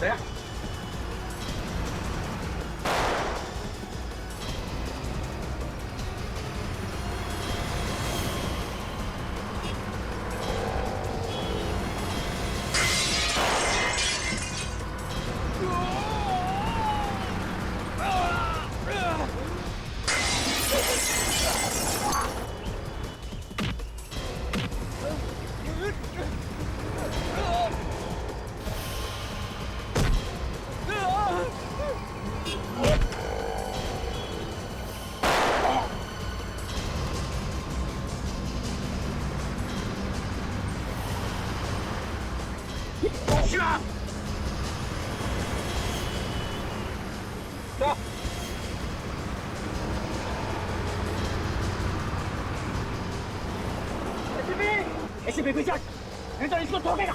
दया ऐसे बेबी चल, नहीं तो इसको ठोकेगा।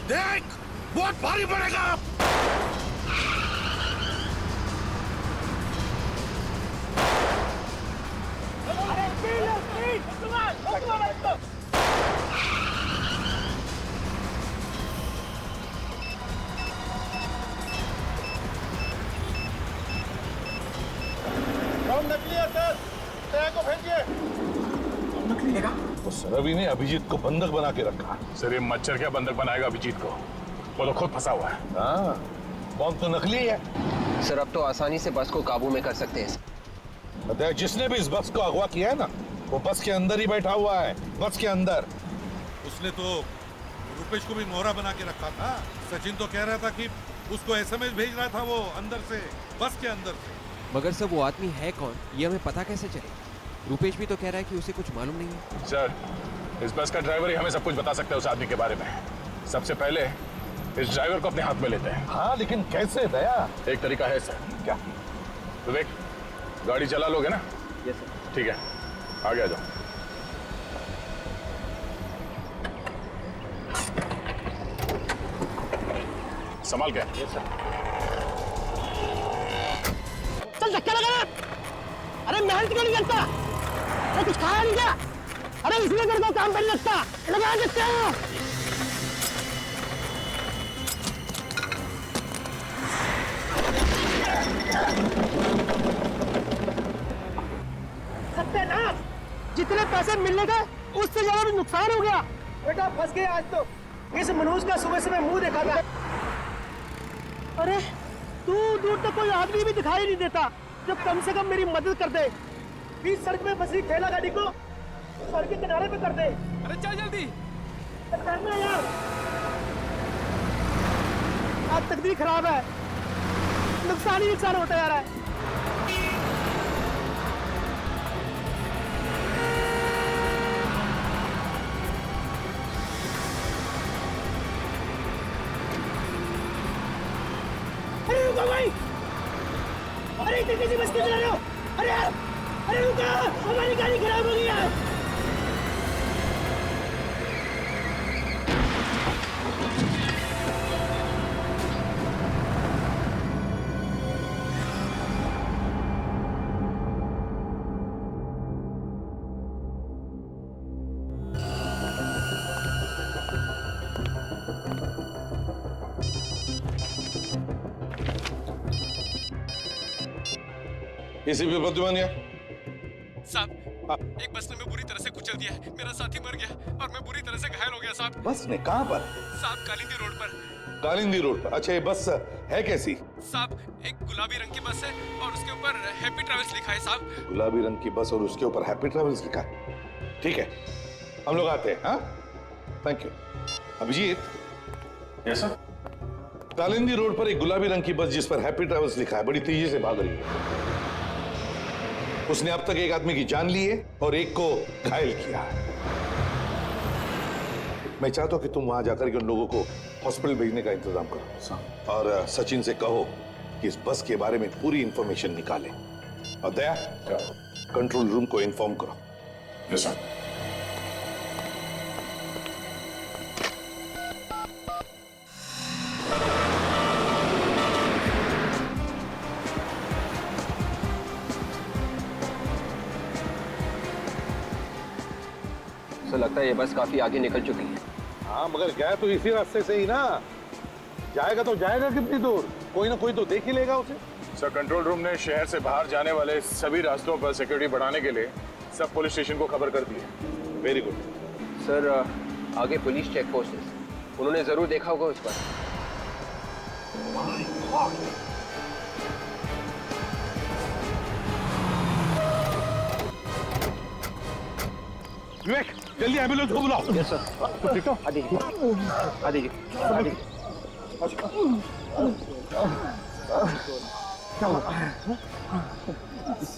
देख, बहुत भारी पड़ेगा। नकली लेगा? वो रवि ने अभिजीत को बंधक बना के रखा। सर ये मच्छर क्या बंधक बनाएगा अभिजीत को? वो तो खुद फंसा हुआ है। हाँ, बॉम्ब तो नकली है। सर अब तो आसानी से बस को काबू में कर सकते हैं। बताया, जिसने भी इस बस को अगवा किया है ना, वो बस के अंदर ही बैठा हुआ है, बस के अंदर। उसने तो रुपेश को भी मोहरा बना के रखा था। सचिन तो कह रहा था कि उसको एसएमएस भेज रहा था वो अंदर से, बस के अंदर से। मगर सर वो आदमी है कौन, ये हमें पता कैसे चले? रुपेश भी तो कह रहा है कि उसे कुछ मालूम नहीं है। सर इस बस का ड्राइवर ही हमें सब कुछ बता सकता है उस आदमी के बारे में। सबसे पहले इस ड्राइवर को अपने हाथ में लेते हैं। हाँ, लेकिन कैसे दया? एक तरीका है सर। क्या? विवेक, गाड़ी चला लोगे ना? Yes sir. ठीक है, आगे आ जाओ। संभाल के। Yes sir. चल धक्का लगा ना। अरे मेहनत क्यों नहीं करता? अरे कुछ खाया नहीं क्या? अरे इसलिए तेरे को काम करने लगता। लगा देते हैं। सत्यानाश! जितने पैसे मिलने गए उससे ज्यादा भी नुकसान हो गया। बेटा फंस गए आज तो। इस मनोज का सुबह सुबह मुंह देखा था। अरे दूर दूर तक कोई आदमी भी दिखाई नहीं देता जो कम से कम मेरी मदद कर दे। बीच सड़क में फंसी ठेला गाड़ी को सड़क के किनारे पे कर दे। अरे चल जल्दी। करना यार, आज तकदीर खराब है, नुकसान ही नुकसान होता जा रहा है। अरे रुको भाई, अरे इतनी तेजी बस क्यों चला रहे हो? अरे यार, अरे रुको, हमारी गाड़ी खराब हो गई है। एसीपी प्रतिमानिया साहब, एक बस ने मैं बुरी तरह से कुचल दिया है। मेरा साथी मर गया और मैं बुरी तरह से घायल हो गया साहब। बस ने कहां पर? साहब कालिंदी रोड पर। कालिंदी रोड पर? अच्छा, ये बस है कैसी? साहब एक गुलाबी रंग की बस है और उसके ऊपर हैप्पी ट्रैवल्स लिखा है साहब। गुलाबी रंग की बस और उसके ऊपर हैप्पी ट्रैवल्स लिखा है। ठीक है, हम लोग आते हैं। हाँ, thank you. Abhijeet. Yes sir. Kalindi road पर एक गुलाबी रंग की बस जिस पर हैप्पी ट्रैवल्स लिखा है बड़ी तेजी से भाग रही है। उसने अब तक एक आदमी की जान ली है और एक को घायल किया है। मैं चाहता हूं कि तुम वहां जाकर के उन लोगों को हॉस्पिटल भेजने का इंतजाम करो और सचिन से कहो कि इस बस के बारे में पूरी इंफॉर्मेशन निकाले। और दया, कंट्रोल रूम को इन्फॉर्म करो। Yes sir. लगता है ये बस काफी आगे निकल चुकी है। हाँ मगर गया तो इसी रास्ते से ही ना, जाएगा तो जाएगा कितनी दूर, कोई ना कोई तो देख ही लेगा उसे। सर कंट्रोल रूम ने शहर से बाहर जाने वाले सभी रास्तों पर सिक्योरिटी बढ़ाने के लिए सब पुलिस स्टेशन को खबर कर दी है। Very good. सर आगे पुलिस चेक पोस्ट है, उन्होंने जरूर देखा होगा उस पर। विवेक जल्दी एम्बुलेंस को बुलाओ। Yes sir. ठीक हो? आ दीजिए, आ दीजिए, आ दीजिए।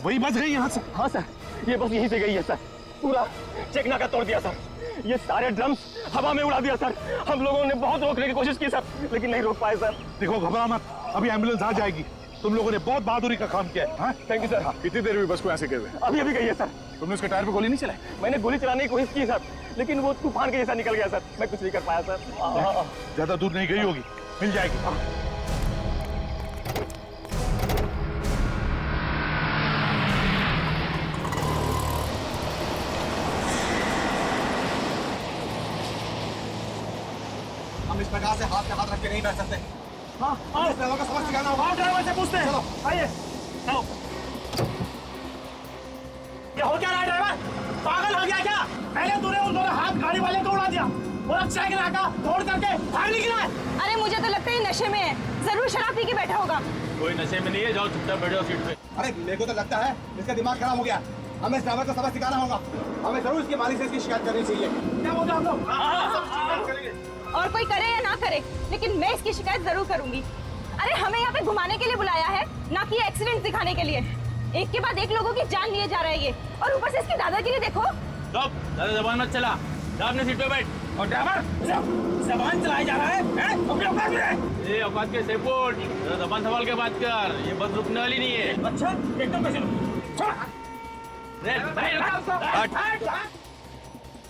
वही बच गई यहाँ से। हाँ सर, ये बस यहीं से गई है सर। पूरा चेक नाका तोड़ दिया सर। ये सारे ड्रम्स हवा में उड़ा दिया सर। हम लोगों ने बहुत रोकने की कोशिश की सर, लेकिन नहीं रोक पाए सर। देखो घबरा मत, अभी एम्बुलेंस आ जाएगी। तुम लोगों ने बहुत बहादुरी का काम किया है। हाँ? Thank you sir. कितनी देर हुई बस को यहाँ से गए हुए? अभी अभी गई है सर। तुमने उसके टायर पे गोली नहीं चलाई? मैंने गोली चलाने की कोशिश की सर, लेकिन वो तूफान के जैसा निकल गया सर। मैं कुछ नहीं कर पाया सर। ज्यादा दूर नहीं गई होगी, मिल जाएगी। हम इस प्रकार से हाथ में हाथ रख के नहीं बैठ सकते। हाँ, इस ड्राइवर को सबक सिखाना होगा। आओ ड्राइवर से पूछते हैं। चलो। आइए, चलो। ये हो क्या रहा है ड्राइवर? पागल हो गया क्या? पहले तूने उन दोनों हाथ गाड़ी वाले को उड़ा दिया, और अब चेक नाका तोड़ करके भाग निकला है। अरे मुझे तो लगता है ये नशे में है, जरूर शराब पी के बैठा होगा। कोई नशे में नहीं है, जाओ चुपचाप बैठो सीट पे। अरे मेरे को तो लगता है इसका दिमाग खराब हो गया। हमें इस ड्राइवर को सबक सिखाना होगा। हमें जरूर इसके मालिक से इसकी शिकायत करनी चाहिए। क्या बोलते आप लोग? हाँ, चलेंगे। और कोई करे या ना करे, लेकिन मैं इसकी शिकायत जरूर करूंगी। अरे हमें यहाँ पे घुमाने के लिए बुलाया है, ना कि एक्सीडेंट दिखाने के लिए। एक के बाद एक लोगों की जान लिए जा रहा है ये, और ऊपर से इसकी दादागिरी देखो। ज्यादा जबान मत चला, जा अपने सीट पे बैठ। और ड्राइवर जबान चलाया जा रहा है? अपने औकात में। ये औकात के सेपोर्ट, जरा जबान संभाल के बात कर, ये बस रुकने वाली नहीं है। अच्छा, एकदम कैसे?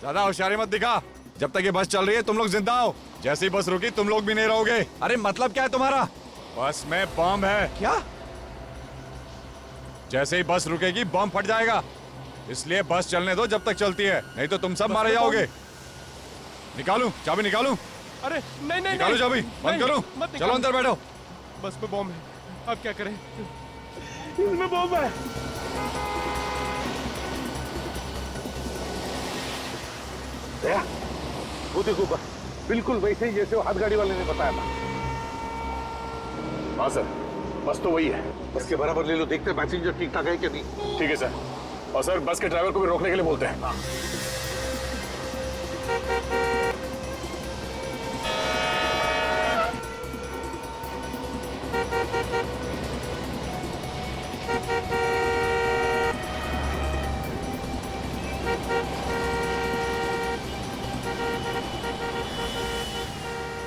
ज्यादा होशियारी मत दिखा। जब तक ये बस चल रही है तुम लोग जिंदा हो, जैसे ही बस रुकी तुम लोग भी नहीं रहोगे। अरे मतलब क्या है तुम्हारा? बस में बम है। क्या? जैसे ही बस रुकेगी बम फट जाएगा, इसलिए बस चलने दो जब तक चलती है, नहीं तो तुम सब मारे जाओगे। निकालूं चाबी? निकालूं? अरे नहीं नहीं निकालूं चाबी? बंद करूं? चलो अंदर बैठो। बस में बॉम्ब है, अब क्या करें? इसमें बम है। दया, वो देखो बस, बिल्कुल वैसे ही जैसे वो हाथ गाड़ी वाले ने बताया था। हाँ सर, बस तो वही है। बस के बराबर ले लो, देखते पैसेंजर ठीक ठाक है कि नहीं। ठीक है सर। और सर बस के ड्राइवर को भी रोकने के लिए बोलते हैं।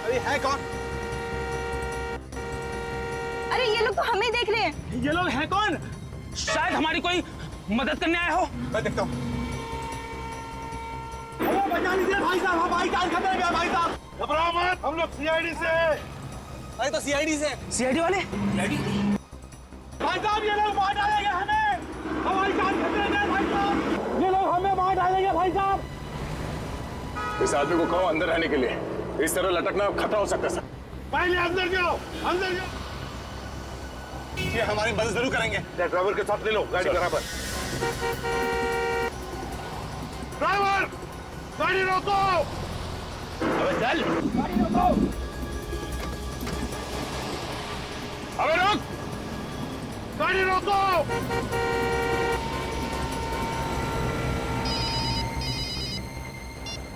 अरे है कौन? अरे ये लोग तो हमें देख रहे हैं। ये लोग हैं कौन? शायद हमारी कोई मदद करने आए हो। मैं देखता हूँ। बचा लीजिए भाई साहब, हमारी जान खतरे में है भाई साहब। घबराओ मत, हम लोग सीआईडी से। अरे तो सीआईडी से। सीआईडी वाले? भाई साहब ये लोग मार डालेंगे हमें, हमारी जान खतरे में है भाई साहब। ये लोग हमें मार डालेंगे भाई साहब। इस आदमी को कहो अंदर रहने के लिए, इस तरह लटकना खतरा हो सकता है सर। पहले अंदर जाओ, अंदर जाओ। ये हमारी मदद जरूर करेंगे। ड्राइवर के साथ ले लो गाड़ी बराबर। ड्राइवर गाड़ी रोको। अबे चल, गाड़ी रोको। अबे रुक, गाड़ी रोको।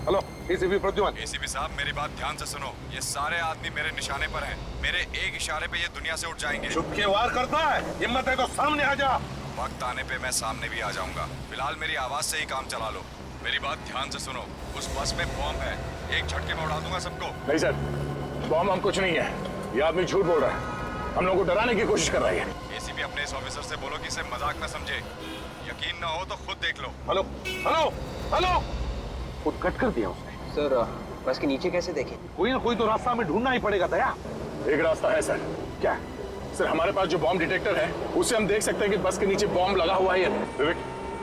Hello ACP Pradyuman. एसीपी साहब मेरी बात ध्यान से सुनो, ये सारे आदमी मेरे निशाने पर हैं। मेरे एक इशारे पे ये दुनिया से उठ जाएंगे। चुप के वार करता है, हिम्मत है तो सामने आ जा। वक्त आने पे मैं सामने भी आ जाऊंगा, फिलहाल मेरी आवाज से ही काम चला लो। मेरी बात ध्यान से सुनो, उस बस में बॉम्ब है, एक झटके में उड़ा दूंगा सबको। नहीं सर, बॉम्ब हम कुछ नहीं है। ये आदमी झूठ बोल रहा है, हम लोगों को डराने की कोशिश कर रही है। एसीपी अपने इस ऑफिसर से बोलो कि इसे मजाक न समझे, यकीन ना हो तो खुद देख लो। हेलो हेलो हेलो, खुद कट कर दिया उसने। सर बस के नीचे कैसे देखें? कोई ना कोई तो रास्ता हमें ढूंढना ही पड़ेगा। दया, एक रास्ता है सर। क्या? सर हमारे पास जो बॉम्ब डिटेक्टर है, उससे हम देख सकते हैं कि बस के नीचे बॉम्ब लगा हुआ है या नहीं। विवेक,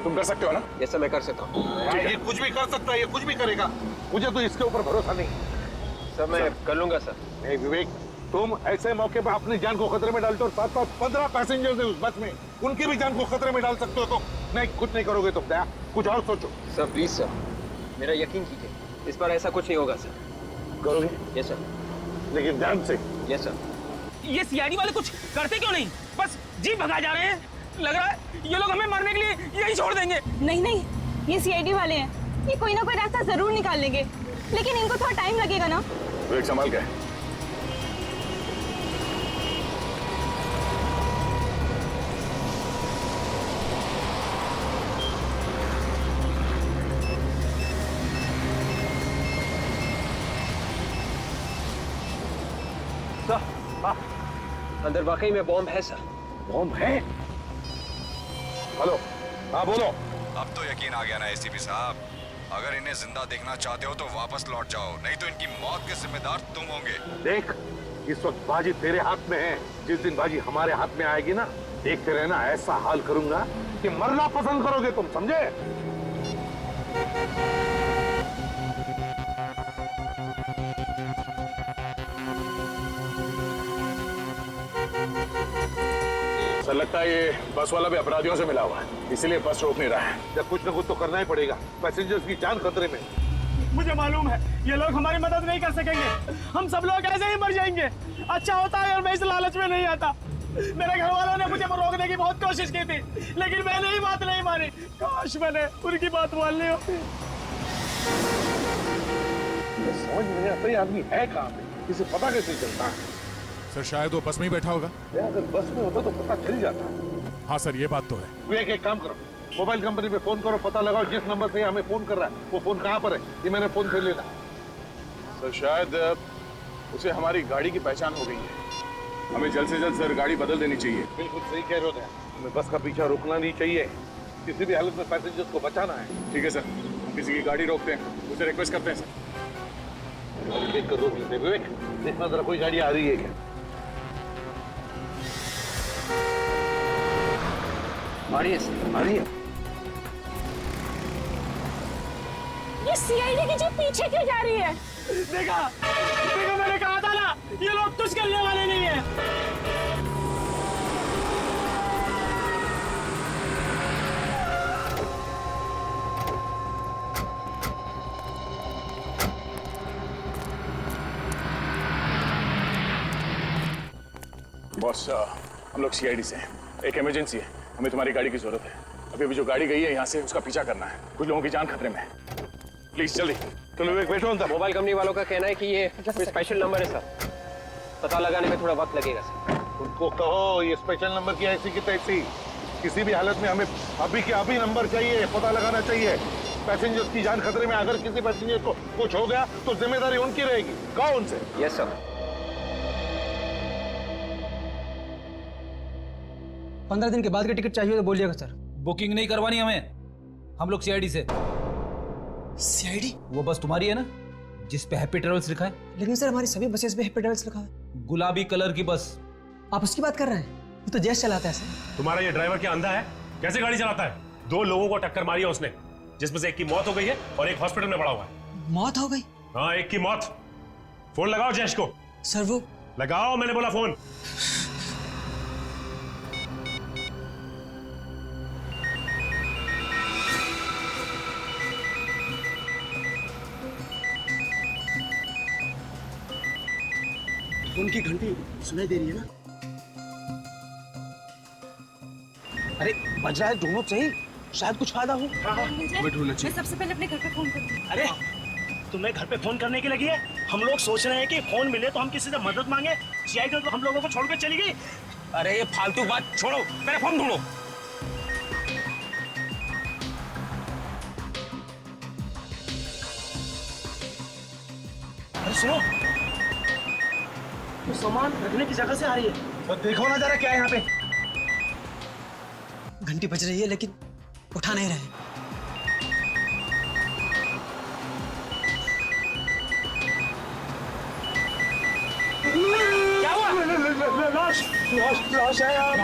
तुम कर सकते हो ना? ये सब मैं कर सकता हूँ। ये कुछ भी कर सकता है, ये कुछ भी करेगा। मुझे तो इसके ऊपर भरोसा नहीं। सर मैं कर लूंगा सर। नहीं विवेक, तुम ऐसे मौके पर अपनी जान को खतरे में डालते हो। साथ साथ 15 पैसेंजर्स हैं उस बस में, उनकी भी जान को खतरे में डाल सकते हो। तो नहीं, कुछ नहीं करोगे तुम। दया, कुछ और सोचो। सर प्लीज सर, मेरा यकीन कीजिए, इस बार ऐसा कुछ नहीं होगा सर। करोगे? Yes sir. लेकिन ध्यान से। Yes sir. ये सीआईडी वाले कुछ करते क्यों नहीं? बस जीप भगा जा रहे हैं। लग रहा है ये लोग हमें मारने के लिए यही छोड़ देंगे। नहीं नहीं, ये सीआईडी वाले हैं, ये कोई ना कोई रास्ता जरूर निकाल लेंगे, लेकिन इनको थोड़ा टाइम लगेगा ना। विवेक संभाल के। अंदर वाकई में बॉम्ब है सर। बॉम्ब है? हेलो, हाँ बोलो। अब तो यकीन आ गया ना एसीपी साहब। अगर इन्हें जिंदा देखना चाहते हो तो वापस लौट जाओ, नहीं तो इनकी मौत के जिम्मेदार तुम होंगे। देख, इस वक्त बाजी तेरे हाथ में है। जिस दिन बाजी हमारे हाथ में आएगी ना, देखते रहना, ऐसा हाल करूंगा कि मरना पसंद करोगे तुम, समझे? सर लगता है ये बस वाला भी अपराधियों से मिला हुआ है, इसीलिए बस रोक नहीं रहा है। जब कुछ ना कुछ तो करना ही पड़ेगा। पैसेंजर्स की जान खतरे में। मुझे मालूम है ये लोग हमारी मदद नहीं कर सकेंगे, हम सब लोग ऐसे ही मर जाएंगे। अच्छा होता है और मैं इस लालच में नहीं आता। मेरे घर वालों ने मुझे रोकने की बहुत कोशिश की थी, लेकिन मैंने ही बात नहीं मानी। काश मैंने उनकी बात मान ली होती। समझ नहीं आता ये आदमी है कहाँ पे, इसे पता कैसे चलता है? सर शायद वो बस में ही बैठा होगा। अगर बस में होता तो पता चल जाता। हाँ सर, ये बात तो है। विवेक, एक काम करो, मोबाइल कंपनी पे फोन करो, पता लगाओ जिस नंबर से हमें फोन कर रहा है वो फोन कहाँ पर है। ये मैंने फोन कर लेना। सर शायद उसे हमारी गाड़ी की पहचान हो गई है। हमें जल्द से जल्द सर गाड़ी बदल देनी चाहिए। बिल्कुल सही कह रहे हो दया, हमें बस का पीछा रुकना नहीं चाहिए। किसी भी हालत में पैसेंजर्स को बचाना है। ठीक है सर, हम किसी की गाड़ी रोकते हैं, उसे रिक्वेस्ट करते हैं सर। देख कर रोक लेते। विवेक, देखना जरा कोई गाड़ी आ रही है क्या। आ रही है सर, आ रही है। ये सीआईडी की जीप पीछे क्यों जा रही है? देखा देखा, मैंने कहा था ना, ये लोग कुछ करने वाले नहीं है। बॉस, हम लोग सीआईडी से हैं। एक इमरजेंसी है, हमें तुम्हारी गाड़ी की जरूरत है। अभी जो गाड़ी गई है यहाँ से, उसका पीछा करना है। कुछ लोगों की जान खतरे में है। प्लीज जल्दी। चलो विवेक, बैठो अंदर। मोबाइल कंपनी वालों का कहना है कि ये स्पेशल नंबर है सर, पता लगाने में थोड़ा वक्त लगेगा सर। उनको कहो ये स्पेशल नंबर की ऐसी की तैसी। किसी भी हालत में हमें अभी के अभी नंबर चाहिए, पता लगाना चाहिए। पैसेंजर्स की जान खतरे में। अगर किसी पैसेंजर को कुछ हो गया तो जिम्मेदारी उनकी रहेगी। कहो उनसे। Yes sir. 15 दिन के बाद की टिकट चाहिए तो बोलिएगा सर। बुकिंग नहीं करवानी हमें, हम लोग सीआईडी से। सीआईडी? वो बस तुम्हारी है ना, जिस पे हैप्पी ट्रेवल्स लिखा है? लेकिन सर हमारी सभी बसेस पे हैप्पी ट्रेवल्स लिखा है। गुलाबी कलर की बस। आप उसकी बात कर रहे हैं? वो तो जैस चलाता है सर। तुम्हारा ये ड्राइवर क्या अंधा है? कैसे गाड़ी चलाता है? 2 लोगों को टक्कर मारी है उसने, जिसमें से एक की मौत हो गई है और एक हॉस्पिटल में पड़ा हुआ है। मौत हो गई? हाँ, एक की मौत। फोन लगाओ जैश को। सर वो लगाओ, मैंने बोला फोन। उनकी घंटी सुनाई दे रही है ना? अरे बज रहा है, ढूंढो सही, शायद कुछ फायदा हो। मैं सबसे पहले अपने घर पे फोन करूंगी। अरे तुम्हें घर पे फोन करने की लगी है? हम लोग सोच रहे हैं कि फोन मिले तो हम किसी से मदद मांगे। सीआईडी तो हम लोगों को छोड़कर चली गई। अरे ये फालतू बात छोड़ो, मेरा फोन ढूंढो। अरे सुनो, तो सामान रखने की जगह से आ रही है। तो देखो ना जरा क्या है यहाँ पे। घंटी बज रही है लेकिन उठा नहीं रहे। क्या हुआ? लाश है यार।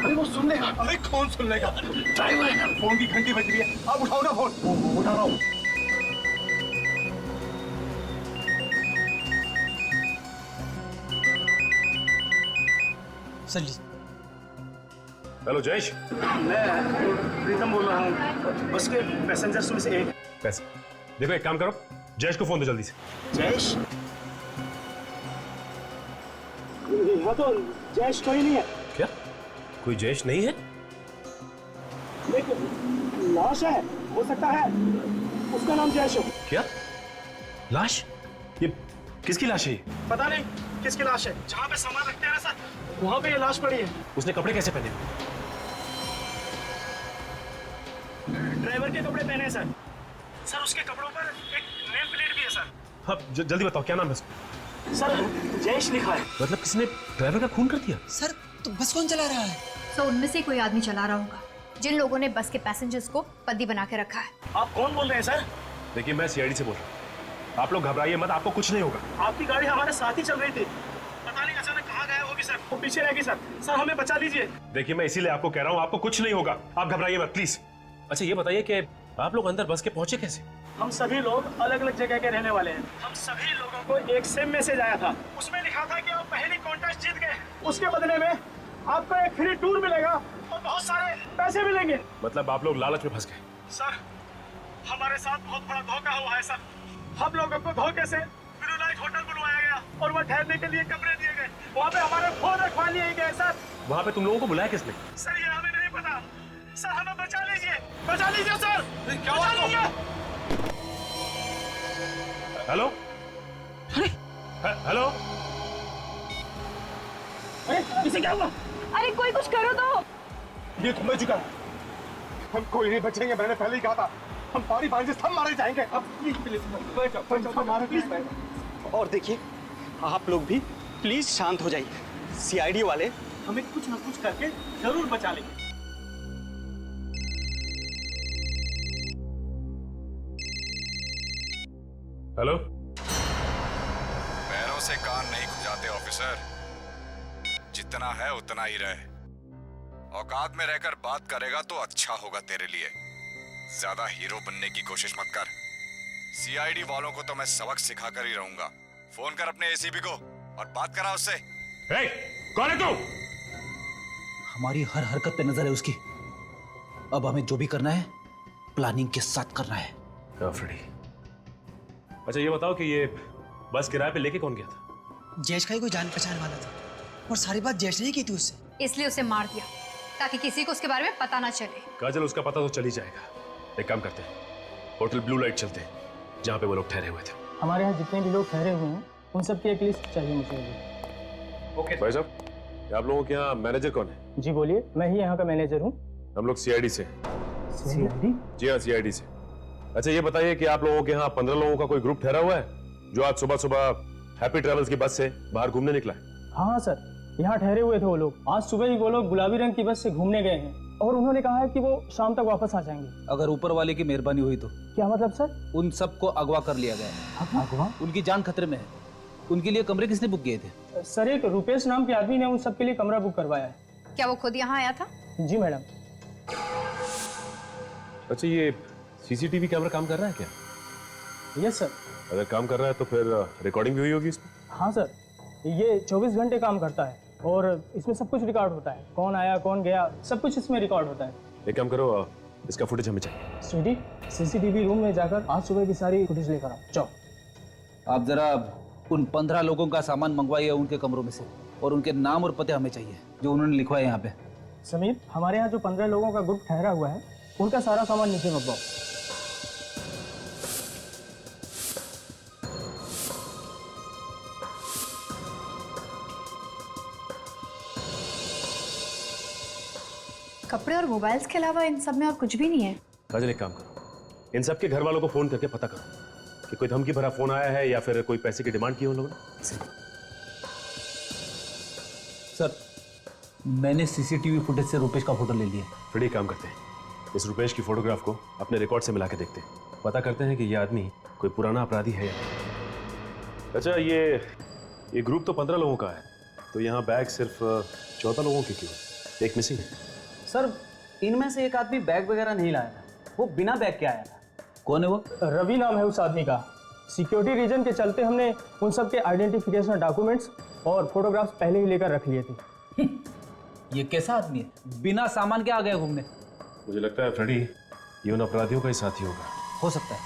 अरे वो सुन लेगा। अरे कौन सुन लेगा? ड्राइवर, फोन की घंटी बज रही है, आप उठाओ ना फोन। उठा रहा हूँ। हेलो जयेश, मैं प्रीतम बोल रहा हूँ, बस के पैसेंजर्स में से एक। पैसे देखो, एक काम करो, जयेश को फोन दो जल्दी से। जयेश? यहाँ तो जयेश कोई नहीं है। क्या कोई जयेश नहीं है? एक लाश है, हो सकता है उसका नाम जयेश हो। क्या लाश? ये किसकी लाश है? ये पता नहीं किसकी लाश है। जहाँ पे सामान रखते हैं ना सर, वहाँ पे ये लाश पड़ी है। उसने कपड़े कैसे पहने? ड्राइवर के कपड़े पहने हैं सर। सर उसके कपड़ों पर एक नेम प्लेट भी है सर। हाँ जल्दी बताओ, क्या नाम है उसका? सर जयेश लिखा है। मतलब किसने ड्राइवर का खून कर दिया? सर तो बस कौन चला रहा है? तो उनमें से कोई आदमी चला रहा होगा, जिन लोगों ने बस के पैसेंजर्स को बंदी बना के रखा है। आप कौन बोल रहे हैं सर? देखिए मैं सीआईडी से बोल रहा हूँ, आप लोग घबराइए मत, आपको कुछ नहीं होगा। आपकी गाड़ी हमारे साथ ही चल रही थी, पता नहीं अचानक कहाँ गया होगी सर। वो पीछे रह गई सर। सर हमें बचा लीजिए। देखिए मैं इसीलिए आपको कह रहा हूँ, आपको कुछ नहीं होगा, आप घबराइए मत प्लीज। अच्छा ये बताइए कि आप लोग अंदर बस के पहुंचे कैसे? हम सभी लोग अलग अलग जगह के रहने वाले हैं। हम सभी लोगों को एक सेम मैसेज आया था, उसमें लिखा था कि आप पहली कॉन्टेस्ट जीत गए, उसके बदले में आपको एक फ्री टूर मिलेगा और बहुत सारे पैसे मिलेंगे। मतलब आप लोग लालच में फंस गए? सर हमारे साथ बहुत बड़ा धोखा हुआ है सर। हम लोगों को धोखे से ब्लू लाइट होटल बुलवाया गया और वहाँ ठहरने के लिए कमरे दिए गए। वहाँ पे हमारे फोन रखवा लिए गए सर। वहाँ पे तुम लोगों को बुलाया किसने? सर ये हमें नहीं पता। सर हमें बचा लीजिए, बचा लीजिए सर। क्या बचा लीजिए? हेलो हेलो, अरे इसे क्या हुआ? अरे कोई कुछ करो तो। ये तुम चुका है, हम कोई नहीं बचेंगे। मैंने पहले ही कहा था, हम पारी बांझे सब मारे जाएंगे। अब प्लीज और देखिए आप लोग भी प्लीज शांत हो जाइए। सीआईडी वाले हमें कुछ ना कुछ करके जरूर बचा लेंगे। हेलो। पैरों से कान नहीं खुजाते ऑफिसर, जितना है उतना ही रहे। औकात में रहकर बात करेगा तो अच्छा होगा तेरे लिए, ज्यादा हीरो बनने की कोशिश मत कर। सीआईडी वालों को तो मैं सबक सिखा कर ही रहूंगा। फोन कर अपने एसीपी को और बात करा उससे। कौन है तू? हमारी हर हरकत पे नजर है उसकी। अब हमें जो भी करना है प्लानिंग के साथ करना है। फ्रेडी, अच्छा ये बताओ कि ये बस किराए पे लेके कौन गया था? जयेश का ही कोई जान पहचान वाला था और सारी बात जयेश ने ही की थी उससे, इसलिए उसे मार दिया ताकि किसी को उसके बारे में पता ना चले। काजल उसका पता तो चल ही जाएगा। एक काम करते हैं, होटल ब्लू लाइट चलते हैं जहाँ पे वो लोग ठहरे हुए थे। हमारे यहाँ जितने भी लोग ठहरे हुए हैं उन सब की एक लिस्ट चाहिए मुझे। ओके भाई साहब, आप लोगों के यहाँ मैनेजर कौन है? जी बोलिए, मैं ही यहाँ का मैनेजर हूँ। हम लोग सीआईडी से। सीआईडी? जी हाँ सीआईडी से। अच्छा ये बताइए कि आप लोगों के यहाँ 15 लोगों का कोई ग्रुप ठहरा हुआ है जो आज सुबह सुबह हैप्पी ट्रेवल्स की बस से बाहर घूमने निकला है? हाँ सर, यहाँ ठहरे हुए थे वो लोग। आज सुबह ही वो लोग गुलाबी रंग की बस से घूमने गए हैं और उन्होंने कहा है कि वो शाम तक वापस आ जाएंगे। अगर ऊपर वाले की मेहरबानी हुई तो। क्या मतलब सर? उन सबको अगवा कर लिया गया है। अगवा? उनकी जान खतरे में है। उनके लिए कमरे किसने बुक किए थे? सर एक रुपेश नाम के आदमी ने उन सबके लिए कमरा बुक करवाया है। क्या वो खुद यहाँ आया था? जी मैडम। अच्छा ये सीसीटीवी कैमरा काम कर रहा है क्या? Yes sir. अगर काम कर रहा है तो फिर रिकॉर्डिंग भी हुई होगी इसमें? हाँ सर, ये 24 घंटे काम करता है और इसमें सब कुछ रिकॉर्ड होता है। कौन आया कौन गया सब कुछ इसमें रिकॉर्ड होता है। एक काम करो, इसका फुटेज हमें चाहिए। स्वीटी, सीसीटीवी रूम में जाकर आज सुबह की सारी फुटेज लेकर आओ। जाओ। आप जरा उन 15 लोगों का सामान मंगवाइए उनके कमरों में से, और उनके नाम और पते हमें चाहिए जो उन्होंने लिखवाए यहाँ पे। समीर, हमारे यहाँ जो 15 लोगों का ग्रुप ठहरा हुआ है उनका सारा सामान नीचे मंगवाओ। कपड़े और मोबाइल्स के अलावा इन सब में और कुछ भी नहीं है। काजल एक काम करो, इन सबके घर वालों को फोन करके पता करो कि कोई धमकी भरा फोन आया है या फिर कोई पैसे की डिमांड की है उन लोगों ने। सर मैंने सीसीटीवी फुटेज से रुपेश का फोटो ले लिया। फिर एक काम करते हैं, इस रुपेश की फोटोग्राफ को अपने रिकॉर्ड से मिला के देखते हैं, पता करते हैं कि ये आदमी कोई पुराना अपराधी है या नहीं। अच्छा ये ग्रुप तो 15 लोगों का है, तो यहाँ बैग सिर्फ 14 लोगों के क्यों? एक मिसिंग है। सर इनमें से एक आदमी बैग वगैरह नहीं लाया था, वो बिना बैग के आया था। कौन है वो? रवि नाम है उस आदमी का। सिक्योरिटी रीजन के चलते हमने उन सब के आइडेंटिफिकेशन डॉक्यूमेंट्स और फोटोग्राफ्स पहले ही लेकर रख लिए थे। ये कैसा आदमी है, बिना सामान के आ गया घूमने? मुझे लगता है फ्रेडी ये उन अपराधियों का ही साथी होगा। हो सकता है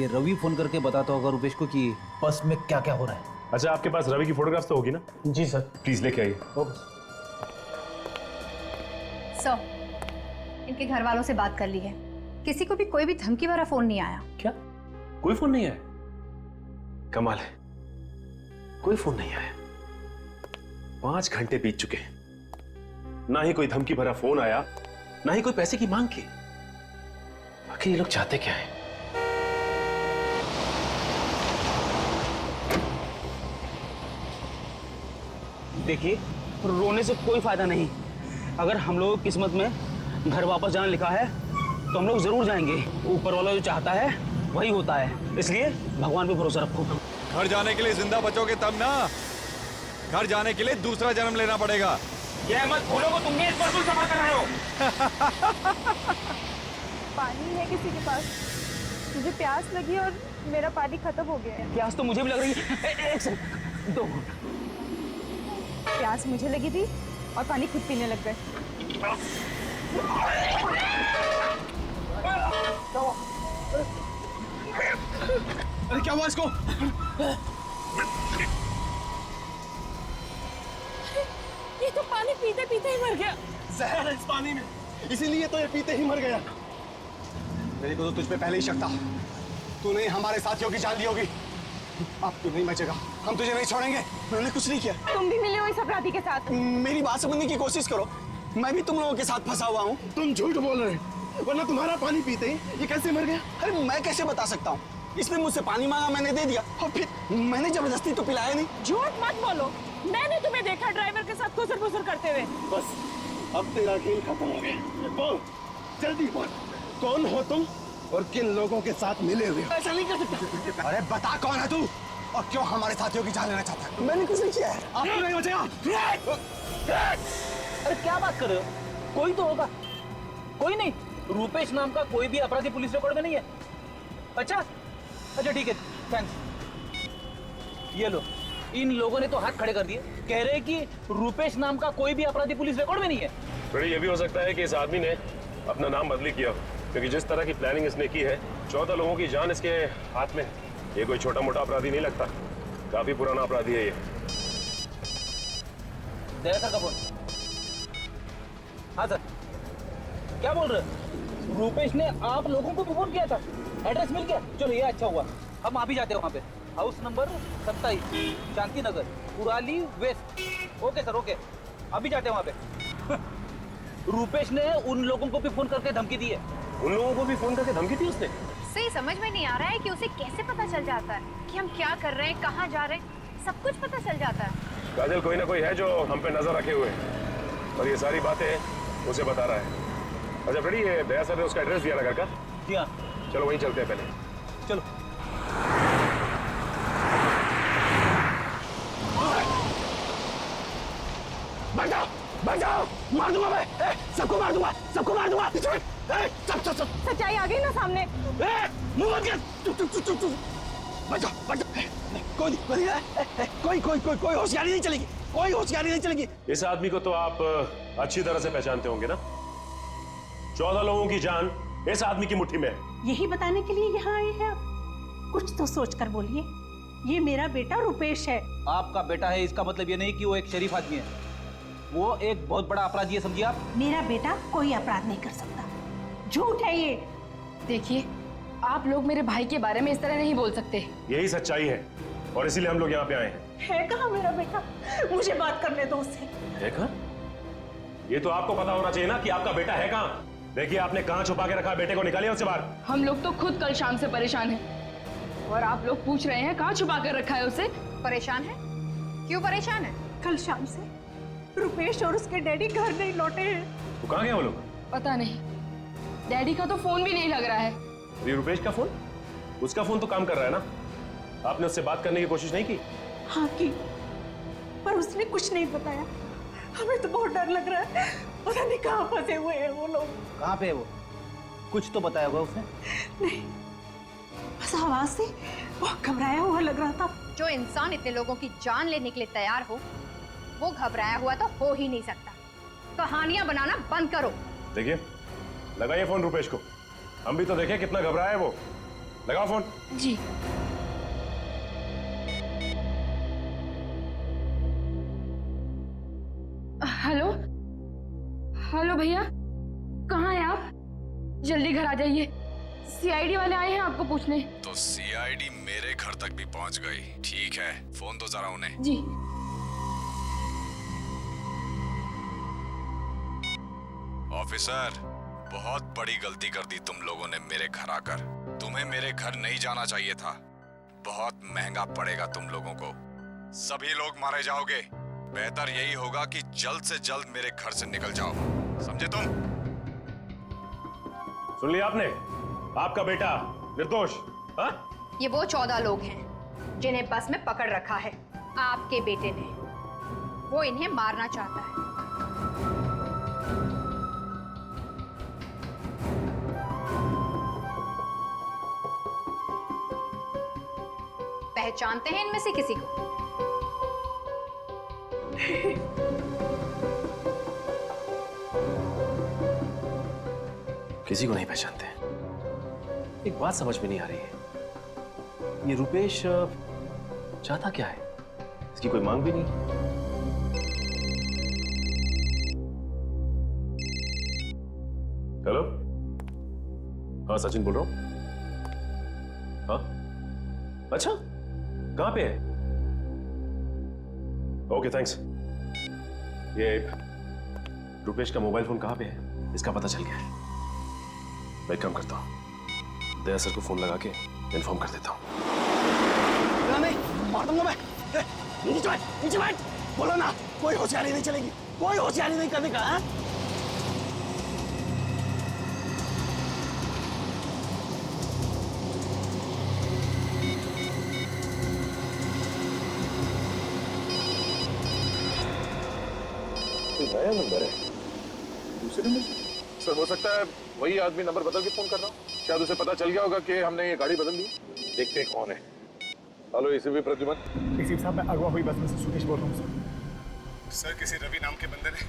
ये रवि फोन करके बताता होगा रुपेश को कि बस में क्या क्या हो रहा है। अच्छा, आपके पास रवि की फोटोग्राफ्स तो होगी ना? जी सर। प्लीज लेके आइए। सर, इनके घर वालों से बात कर ली है, किसी को भी कोई भी धमकी भरा फोन नहीं आया। क्या? कोई फोन नहीं आया? कमाल है, कोई फोन नहीं आया। 5 घंटे बीत चुके हैं, ना ही कोई धमकी भरा फोन आया, ना ही कोई पैसे की मांग की। आखिर ये लोग चाहते क्या है? देखिए, रोने से कोई फायदा नहीं। अगर हम लोगों की किस्मत में घर वापस जाना लिखा है तो हम लोग जरूर जाएंगे। ऊपर वाला जो चाहता है वही होता है, इसलिए भगवान पे भरोसा रखो। घर जाने के लिए जिंदा बचोगे तब ना, घर जाने के लिए दूसरा जन्म लेना पड़ेगा। ये मत भूलो कि तुम भी इस पर सफर कर रहे हो। पानी है किसी के पास? मुझे प्यास लगी और मेरा पानी खत्म हो गया है। प्यास तो मुझे भी लग रही है। एक सेकंड, 2 मिनट। प्यास मुझे लगी थी और पानी खुद पीने लग गए। अरे क्या हुआ इसको? ये तो पानी पीते पीते ही मर गया। जहर है इस पानी में, इसीलिए तो ये पीते ही मर गया। मेरे को तो तुझ पे पहले ही शक था, तूने हमारे साथियों की जान ली होगी। अब तू नहीं बचेगा, हम तुझे नहीं छोड़ेंगे। मैंने कुछ नहीं किया। तुम भी मिले हो इस अपराधी के साथ? मेरी बात समझने की कोशिश करो, मैं भी तुम लोगों के साथ फंसा हुआ हूँ। तुम झूठ बोल रहे हो, वरना तुम्हारा पानी पीते ही ये कैसे मर गया? अरे मैं कैसे बता सकता हूँ? इसने मुझसे पानी मांगा, मैंने दे दिया, और फिर मैंने जबरदस्ती तो पिलाया नहीं। झूठ मत बोलो, मैंने तुम्हें देखा ड्राइवर के साथ खुसर फुसर करते हुए। बस अब तेरा खेल खत्म हो गया। बोल, जल्दी बोल, कौन हो तुम और किन लोगों के साथ मिले हुए? ऐसा नहीं कर सकता। अरे बता कौन है तू और क्यों हमारे साथियों की जान लेना चाहता है? मैंने कुछ नहीं किया है। आपको नहीं बचेगा। अरे क्या बात कर रहे हो? कोई तो होगा। कोई नहीं, रूपेश नाम का कोई भी अपराधी पुलिस रिकॉर्ड में नहीं है। अच्छा ठीक है, थैंक्स। ये लो, इन लोगों ने तो हाथ खड़े कर दिए, कह रहे हैं कि रूपेश नाम का कोई भी अपराधी पुलिस रिकॉर्ड में नहीं है। फ्रेडी, ये भी हो सकता है कि इस आदमी ने अपना नाम बदली किया हो, क्योंकि जिस तरह की प्लानिंग इसने की है, 14 लोगों की जान इसके हाथ में। ये कोई छोटा मोटा अपराधी नहीं लगता, काफी पुराना अपराधी है ये। दया सर का फोन। हाँ सर, क्या बोल रहे? रूपेश ने आप लोगों को भी फोन किया था? एड्रेस मिल गया? चलो ये अच्छा हुआ, हम आप ही जाते हैं वहाँ पे। House number 27, Shanti Nagar, Kurali west. Okay sir, okay, अभी जाते हैं वहाँ पे। रूपेश ने उन लोगों को भी फोन करके धमकी दी है। उन लोगों को भी फोन करके धमकी दी उसने? सही समझ में नहीं आ रहा है कि उसे कैसे पता चल जाता है कि हम क्या कर रहे हैं, कहाँ जा रहे हैं, सब कुछ पता चल जाता है। काजल, कोई ना कोई है जो हम पे नजर रखे हुए है और ये सारी बातें उसे बता रहा है। अच्छा फ्रेडी, ये दया सर ने उसका एड्रेस दिया ना घर का? जी हाँ। चलो वहीं चलते हैं पहले। चलो। बचाओ, बचाओ, मार दूंगा मैं, सबको मार दूंगा, सबको मार दूंगा। सब सच्चाई आ गई ना सामने। मुंह बंद कर। बचाओ, बचाओ, कोई होशियारी नहीं चलेगी, कोई होशियारी नहीं चलेगी। इस आदमी को तो आप अच्छी तरह से पहचानते होंगे ना? 14 लोगों की जान इस आदमी की मुट्ठी में है। यही बताने के लिए यहाँ आए हैं आप? कुछ तो सोच कर बोलिए। ये मेरा बेटा रुपेश है। आपका बेटा है इसका मतलब ये नहीं कि वो एक शरीफ आदमी है, वो एक बहुत बड़ा अपराधी है, समझिए आप। मेरा बेटा कोई अपराध नहीं कर सकता, झूठ है ये। देखिए, आप लोग मेरे भाई के बारे में इस तरह नहीं बोल सकते। यही सच्चाई है और इसीलिए हम लोग यहाँ पे आए हैं। है कहाँ मेरा बेटा? मुझे बात करने दो उससे। है कहाँ? ये तो आपको पता होना चाहिए ना कि आपका बेटा है कहाँ। देखिए, आपने कहाँ छुपा के रखा? बेटे को निकालिए उससे बाहर। हम लोग तो खुद कल शाम से परेशान हैं और आप लोग पूछ रहे हैं कहाँ छुपा कर रखा है उसे। परेशान है? क्यों परेशान है? कल शाम से रुपेश और उसके डैडी घर नहीं लौटे हैं। तो कहाँ गए वो लोग? पता नहीं, डैडी का तो फोन भी नहीं लग रहा है। अरे रुपेश का फोन? उसका फोन तो काम कर रहा है ना? आपने उससे बात करने की कोशिश नहीं की? हाँ की, पर उसने कुछ नहीं बताया। हमें तो बहुत डर लग रहा है, पता नहीं कहाँ फंसे हुए हैं वो लोग। कहाँ पे है वो? कुछ तो बताया होगा उसने? नहीं, बस आवाज से बहुत घबराया हुआ लग रहा था। जो इंसान इतने लोगों की जान लेने के लिए तैयार हो, वो घबराया हुआ तो हो ही नहीं सकता। कहानियां बनाना बंद करो। देखिए, लगाइए फोन रुपेश को, हम भी तो देखें कितना घबराया है वो। लगाओ फोन। जी। हेलो हेलो भैया, कहाँ हैं आप? जल्दी घर आ जाइए, सीआईडी वाले आए हैं आपको पूछने। तो सीआईडी मेरे घर तक भी पहुंच गई। ठीक है, फोन दो जरा उन्हें। जी। ऑफिसर, बहुत बड़ी गलती कर दी तुम लोगों ने मेरे घर आकर। तुम्हें मेरे घर नहीं जाना चाहिए था। बहुत महंगा पड़ेगा तुम लोगों को। सभी लोग मारे जाओगे। बेहतर यही होगा कि जल्द से जल्द मेरे घर से निकल जाओ, समझे तुम? सुन लिया आपने? आपका बेटा निर्दोष। हाँ? ये वो 14 लोग हैं जिन्हें बस में पकड़ रखा है आपके बेटे ने। वो इन्हें मारना चाहता है। पहचानते हैं इनमें से किसी को? किसी को नहीं पहचानते। एक बात समझ में नहीं आ रही है, ये रुपेश चाहता क्या है? इसकी कोई मांग भी नहीं। हेलो, हाँ सचिन बोल रहा हूं। हाँ, अच्छा, कहां पे है? Okay thanks. ये रुपेश का मोबाइल फोन कहां पे है, इसका पता चल गया है। मैं काम करता हूं, दया सर को फोन लगा के इन्फॉर्म कर देता हूं। नहीं, मार दूंगा मैं। नीचे बैठ, नीचे बैठ। बोलो ना, कोई होशियारी नहीं चलेगी, कोई होशियारी नहीं करने का। है? नया नंबर है, दूसरे नंबर से? सर हो सकता है वही आदमी नंबर बदल के फोन कर रहा हूँ। शायद उसे पता चल गया होगा कि हमने ये गाड़ी बदल दी। देखते हैं कौन है। Hello ACP Pradyuman. एसीपी साहब, मैं अगवा हुई बस में से सुकेश बोल रहा हूँ सर। सर किसी रवि नाम के बंदे ने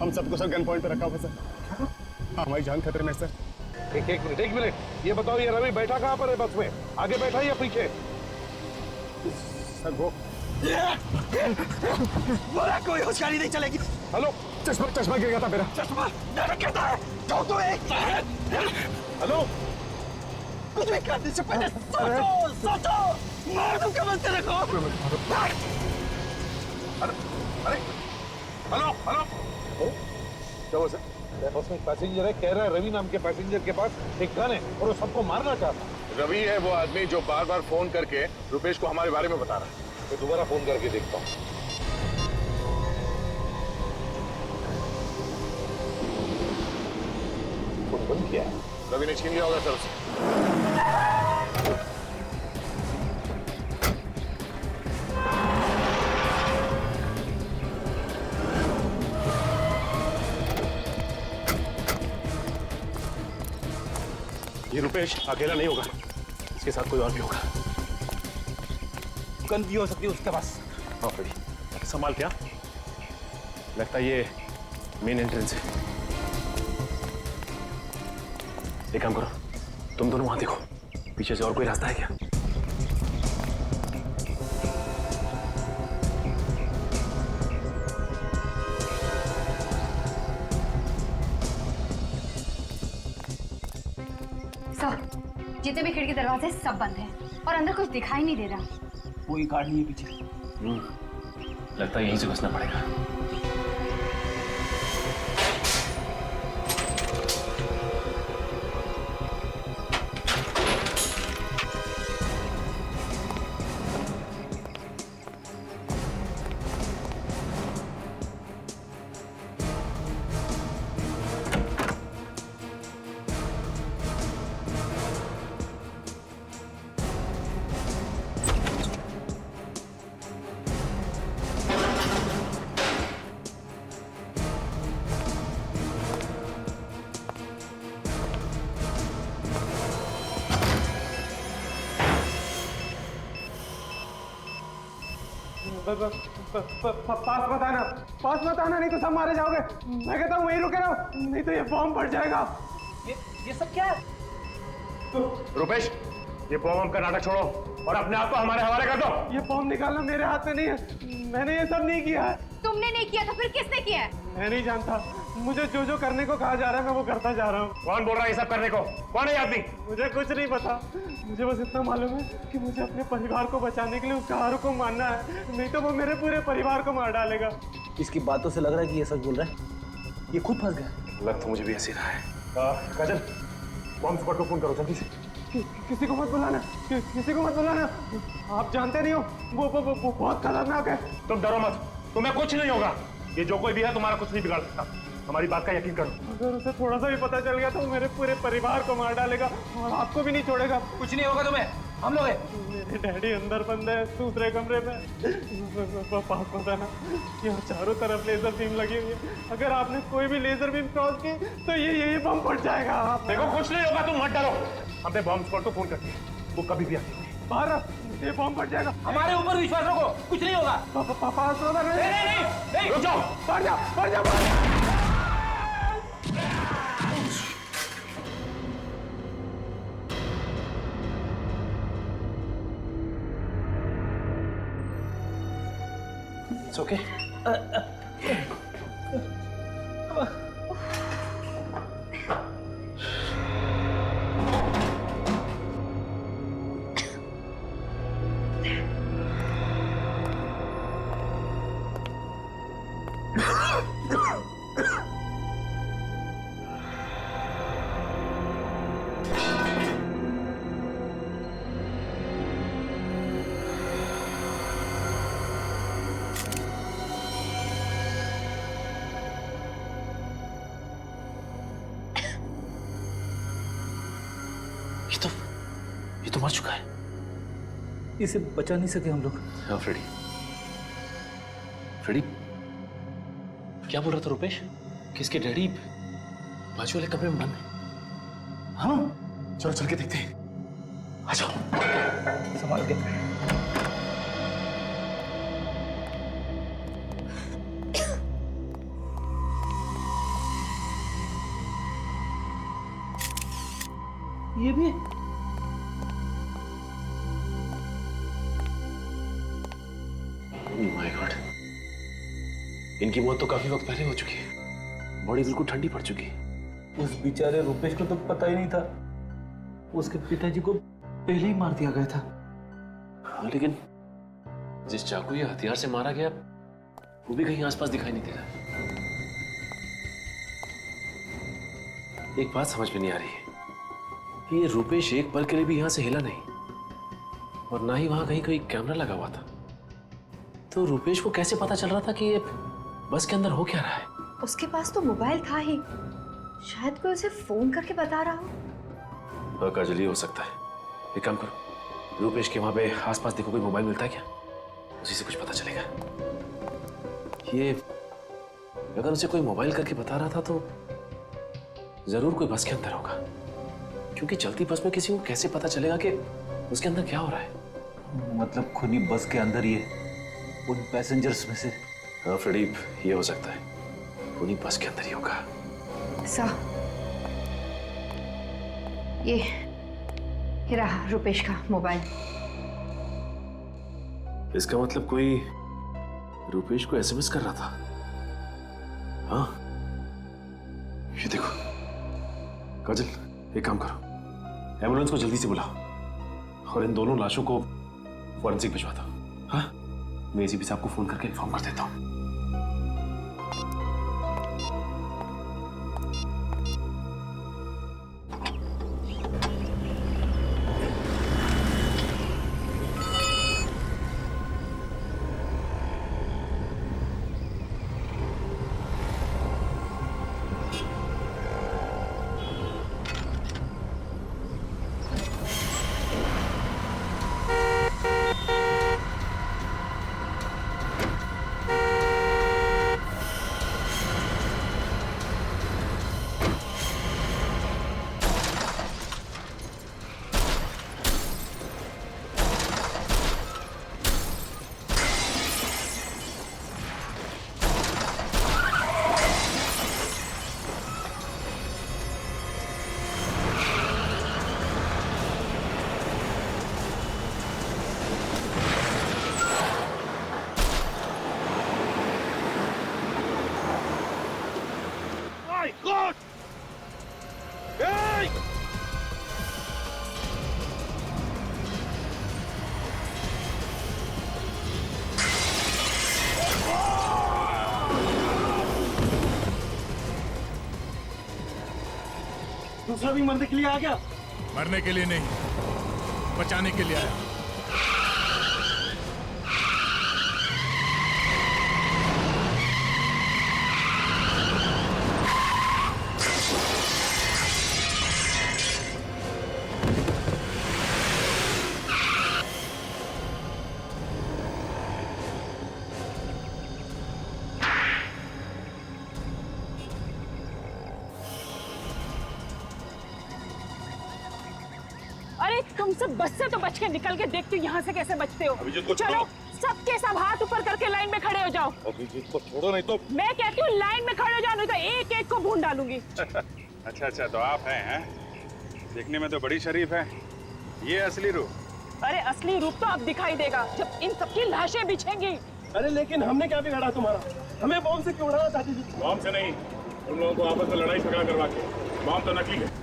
हम सबको सर गन पॉइंट पे रखा हुआ सर। हाँ, हमारी जान खतरे में सर। एक मिनट, ये बताओ ये रवि बैठा कहाँ पर है बस में? आगे बैठा या पीछे? सर वो बोला कोई होशियारी नहीं चलेगी। हेलो, चश्मा गिर गया था मेरा। चश्मा कहता है जाओ तो एक। हेलो, कुछ भी करने से पहले सोचो। मार दूं क्या बंद रखो। अरे हेलो, क्या हुआ सर? बस में पैसेंजर है, कह रहा है रवि नाम के पैसेंजर के पास एक गन है और वो सबको मारना चाहता है। रवि है वो आदमी जो बार बार फोन करके रुपेश को हमारे बारे में बता रहा है। मैं दोबारा फोन करके देखता हूँ। फोन बंद किया है। रवि ने छीन लिया होगा सर उसे। ये रुपेश अकेला नहीं होगा, इसके साथ कोई और भी होगा। गन भी हो सकती है उसके पास। हाँ भाई, संभाल क्या? लगता है ये मेन एंट्रेंस है। एक काम करो, तुम दोनों वहां देखो, पीछे से और कोई रास्ता है क्या? सर, जितने भी खिड़की दरवाजे सब बंद हैं और अंदर कुछ दिखाई नहीं दे रहा। कोई गार्ड नहीं है पीछे। लगता है यहीं से घुसना पड़ेगा। पास मत आना, पास मत आना, नहीं तो सब मारे जाओगे। मैं कहता हूँ वहीं रुके रहो, नहीं तो ये बॉम्ब फट जाएगा। ये सब क्या है? रुपेश, ये बॉम्ब का नाटक छोड़ो और अपने आप को हमारे हवाले कर दो। ये बॉम्ब निकालना मेरे हाथ में नहीं है, मैंने ये सब नहीं किया है। तुमने नहीं किया तो फिर किसने किया है? मैं नहीं जानता, मुझे जो जो करने को कहा जा रहा है मैं वो करता जा रहा हूँ। कौन बोल रहा है ये सब करने को? कौन है ये आदमी? मुझे कुछ नहीं पता, मुझे बस इतना मालूम है कि मुझे अपने परिवार को बचाने के लिए उस कार को मारना है, नहीं तो वो मेरे पूरे परिवार को मार डालेगा। इसकी बातों से लग रहा है कि ये सच बोल रहा है, ये खुद फंस गया। लग तो मुझे भी ऐसे रहा है। काजल, बॉम्ब स्क्वाड को फोन करो जल्दी से। किसी को मत बुलाना, किसी को मत बुलाना, आप जानते नहीं हो वो बहुत खतरनाक है। तुम डरो मत, तुम्हें कुछ नहीं होगा। ये जो कोई भी है तुम्हारा कुछ नहीं बिगाड़ सकता, हमारी बात का यकीन करो। अगर उसे थोड़ा सा भी पता चल गया तो मेरे पूरे परिवार को मार डालेगा और आपको भी नहीं छोड़ेगा। कुछ नहीं होगा तुम्हें, हम लोग हैं। मेरे डैडी अंदर बंद है दूसरे कमरे में। पास पता ना, यहाँ चारों तरफ लेजर बीम लगी हुई है, अगर आपने कोई भी लेजर बीम क्रॉस की तो ये बम फट जाएगा। देखो कुछ नहीं होगा, तुम मत डरो। हमने बॉम्ब स्क्वाड को फोन कर दिया, वो कभी भी आते हैं। बाहर ये बम फट जाएगा। हमारे ऊपर विश्वास रखो, कुछ नहीं होगा। पास नहीं, रुक जाओ, बढ़ जाओ। It's okay. ये तो मर चुका है। इसे बचा नहीं सके हम लोग। हाँ फ्रेडी, फ्रेडी क्या बोल रहा था रुपेश? किसके डैडी बाजू वाले कमरे में बंद है? हाँ चलो चल के देखते हैं, आ जाओ। संभाल के। ये भी माय गॉड, इनकी मौत तो काफी वक्त पहले हो चुकी है, बॉडी बिल्कुल ठंडी पड़ चुकी है। उस बेचारे रुपेश को तो पता ही नहीं था, उसके पिताजी को पहले ही मार दिया गया था। हाँ, लेकिन जिस चाकू या हथियार से मारा गया वो भी कहीं आसपास दिखाई नहीं दे रहा। एक बात समझ में नहीं आ रही है कि ये रुपेश एक पल के लिए भी यहां से हिला नहीं और ना ही वहां कहीं कोई कैमरा लगा हुआ था। तो रुपेश को कैसे पता चल रहा था कि ये बस के अंदर हो क्या रहा है? उसके पास तो मोबाइल था ही, शायद कोई उसे फोन करके बता रहा हो। हाँ काजल, ये हो सकता है। एक काम करो, रुपेश के वहां पे आसपास देखो कोई मोबाइल मिलता है क्या, उसी से कुछ पता चलेगा। ये अगर उसे कोई मोबाइल करके बता रहा था तो जरूर कोई बस के अंदर होगा, क्योंकि चलती बस में किसी को कैसे पता चलेगा कि उसके अंदर क्या हो रहा है? मतलब खुद ही बस के अंदर ही है, उन पैसेंजर्स में से। हाँ फ्रेडी, ये हो सकता है, उन्हीं बस के अंदर ही होगा। ये रहा रुपेश का मोबाइल। इसका मतलब कोई रुपेश को एसएमएस कर रहा था। हाँ, ये देखो काजल, एक काम करो, एम्बुलेंस को जल्दी से बुलाओ और इन दोनों लाशों को फॉरेंसिक भिजवा दो। हाँ, मैं एसीपी साहब को फोन करके इन्फॉर्म कर देता हूँ। दूसरा भी मरने के लिए आ गया। मरने के लिए नहीं, बचाने के लिए आया। अरे तुम सब बस से तो बच के निकल के देखते हो यहाँ से कैसे बचते हो। अभिजीत को चलो सबके सब हाथ ऊपर करके लाइन में खड़े हो जाओ। अभिजीत को छोड़ो नहीं तो। मैं कहती हूँ लाइन में खड़े हो जाओ, नहीं तो एक एक को भून डालूंगी। अच्छा तो आप हैं? देखने में तो बड़ी शरीफ है। ये असली रूप? अरे असली रूप तो अब दिखाई देगा जब इन सबकी लाशें बिछेंगी। अरे लेकिन हमने क्या बिगाड़ा तुम्हारा? हमें बॉम्ब से क्यों उड़ाना चाहती थी? बॉम्ब से नहीं, उन लोगों को आपस में लड़ाई झगड़ा करवा के। बॉम्ब तो नकली है।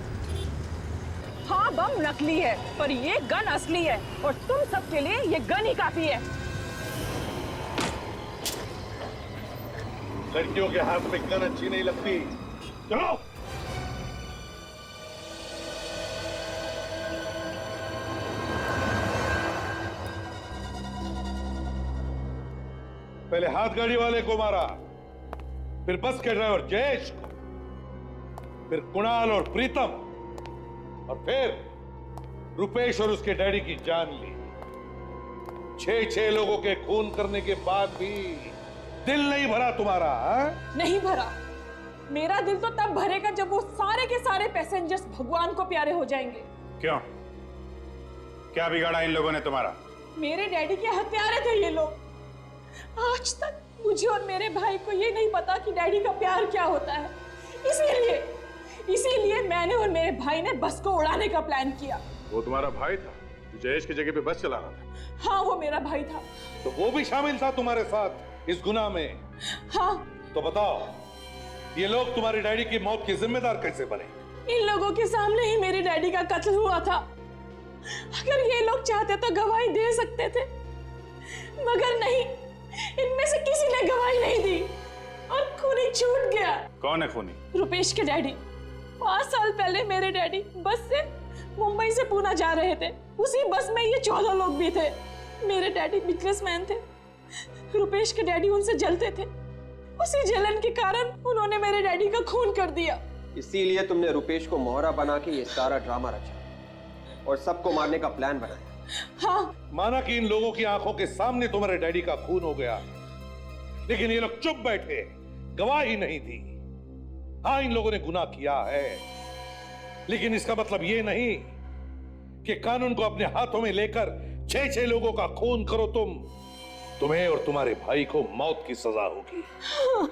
हाँ बम नकली है पर ये गन असली है और तुम सबके लिए ये गन ही काफी है। लड़कियों के हाथ में गन अच्छी नहीं लगती। चलो। पहले हाथ गाड़ी वाले को मारा, फिर बस के ड्राइवर जयेश को, फिर कुणाल और प्रीतम, और फिर रुपेश और उसके डैडी की जान ली। 6 लोगों के खून करने के बाद भी दिल नहीं भरा तुम्हारा? नहीं भरा। मेरा दिल तो तब भरेगा जब वो सारे के सारे पैसेंजर्स भगवान को प्यारे हो जाएंगे। क्यों? क्या बिगाड़ा इन लोगों ने तुम्हारा? मेरे डैडी के हत्यारे थे ये लोग। आज तक मुझे और मेरे भाई को ये नहीं पता कि डैडी का प्यार क्या होता है। इसीलिए मैंने और मेरे भाई ने बस को उड़ाने का प्लान किया। वो तुम्हारा भाई था जो जयेश की जगह पे बस चला रहा था? हाँ वो मेरा भाई था। तो वो भी शामिल था तुम्हारे साथ इस गुनाह में? हाँ। तो बताओ, ये लोग तुम्हारी डैडी की मौत के जिम्मेदार कैसे बने? इन लोगों के सामने ही मेरे डैडी का कत्ल हुआ था। अगर ये लोग चाहते तो गवाही दे सकते थे, मगर नहीं, इनमें से किसी ने गवाही नहीं दी और खूनी छूट गया। कौन है खूनी? रुपेश के डैडी। 5 साल पहले मेरे डैडी बस से मुंबई से पूना जा रहे थे। उसी बस में ये 14 लोग भी थे। मेरे डैडी बिजनेसमैन थे। रुपेश के डैडी उनसे जलते थे। उसी जलन के कारण उन्होंने मेरे डैडी का खून कर दिया। इसीलिए तुमने रुपेश को मोहरा बना के ये सारा ड्रामा रचा और सबको मारने का प्लान बनाया। हाँ। माना कि इन लोगों की आंखों के सामने तुम्हारे डैडी का खून हो गया, लेकिन ये लोग चुप बैठे, गवाही नहीं दी। हाँ, इन लोगों ने गुनाह किया है, लेकिन इसका मतलब ये नहीं कि कानून को अपने हाथों में लेकर 6 लोगों का खून करो। तुम्हें और तुम्हारे भाई को मौत की सजा होगी। हाँ।